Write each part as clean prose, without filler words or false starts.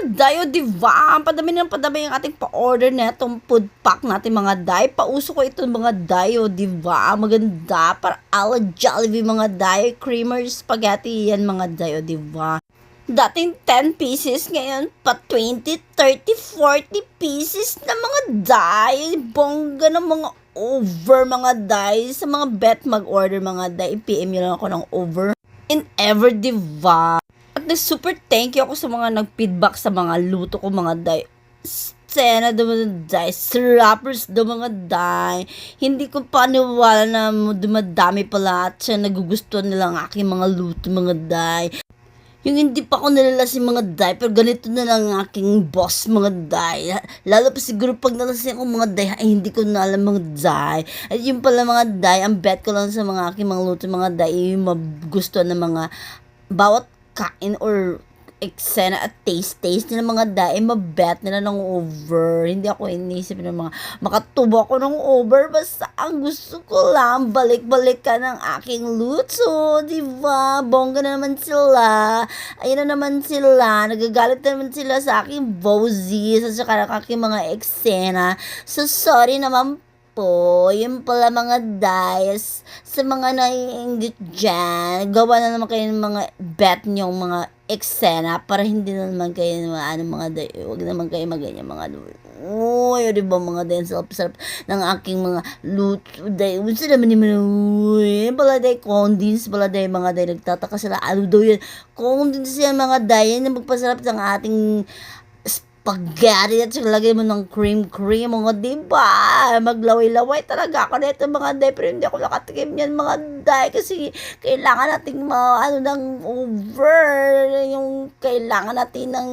mga dayo, diba? Padami ng padami yung ating pa-order na itong food pack natin mga day. Pauso ko itong mga dayo, diba? Maganda. Para ala Jollibee mga dayo. Creamer spaghetti yan mga dayo, diba? Dating 10 pieces, ngayon pa 20, 30, 40 pieces na mga day. Bongga ng mga over mga day. Sa mga bet mag-order mga day, PM nyo lang ako ng over in ever, diba? At super thank you ako sa mga nag-feedback sa mga luto ko mga day. Sena do mga day, rappers do mga day. Hindi ko paniwala na dumadami pala at siya nagugustuhan nila ang aking mga luto mga day. Yung hindi pa ako nalalasing mga day, pero ganito na lang ang aking boss mga day. Lalo pa siguro pag nalasing ako mga day, ay hindi ko na alam mga day. At yung pala mga day, ang bet ko lang sa mga aking mga luto mga day, yung magustuhan ng mga bawat kain or eksena at taste nila mga dae, mabet nila ng over. Hindi ako inisip ng mga makatubo ako ng over. Basta ang gusto ko lang, balik-balik ka ng aking luto. Diba? Bongga na naman sila. Ayun na naman sila. Nagagalit na naman sila sa aking boses at saka ng aking mga eksena. So, sorry naman po, yun pala mga dice sa mga naiingit dyan, gawa na naman kayo ng mga bet nyong mga eksena para hindi na naman kayo mga day, huwag naman kayo maganyan mga uy, di ba mga day, sarap ng aking mga luto day, unsa naman naman uy, pala day, condensed pala day mga day, nagtataka sila, ano daw yan, condensed yan mga day, yan na magpasarap ng ating spaghetti at saka lagay mo ng cream mga diba maglaway-laway talaga ako nito mga day pero hindi ako nakatikim yan mga day kasi kailangan nating ng over yung kailangan natin ng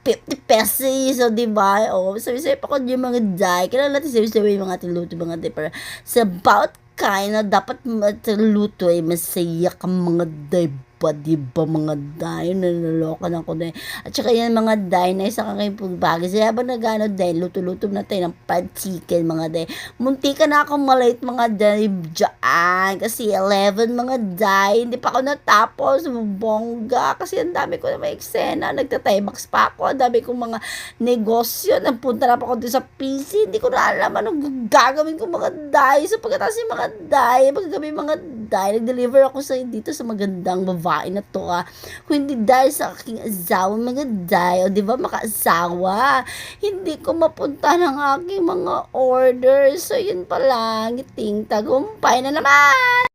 50 pesos so diba sabi-sabi pa ko yung mga day kailangan natin sabi-sabi yung mga ating luto mga day para sa bawat kain na dapat luto ay masaya ka mga day pa, diba mga day, nalolokan ako day. At saka yan mga day, na isa kang kayong pagbagay. Kaya habang nagano day, luto-luto na tayo ng fried chicken mga day. Munti ka na akong malate mga day dyan. Kasi 11 mga day, hindi pa ako natapos. Bongga. Kasi ang dami ko na may eksena. Nagtatimax pa ako. Ang dami kong mga negosyo. Nagpunta na pa ako doon sa PC. Hindi ko na alam anong gagawin ko mga day. So pagkatapos yung mga day, pagkagabi mga day, nag-deliver ako sa dito sa magandang babae na to kung hindi dahil sa aking asawa mga day o diba makaasawa hindi ko mapunta ng aking mga orders so yun pala ngiting tagumpay na naman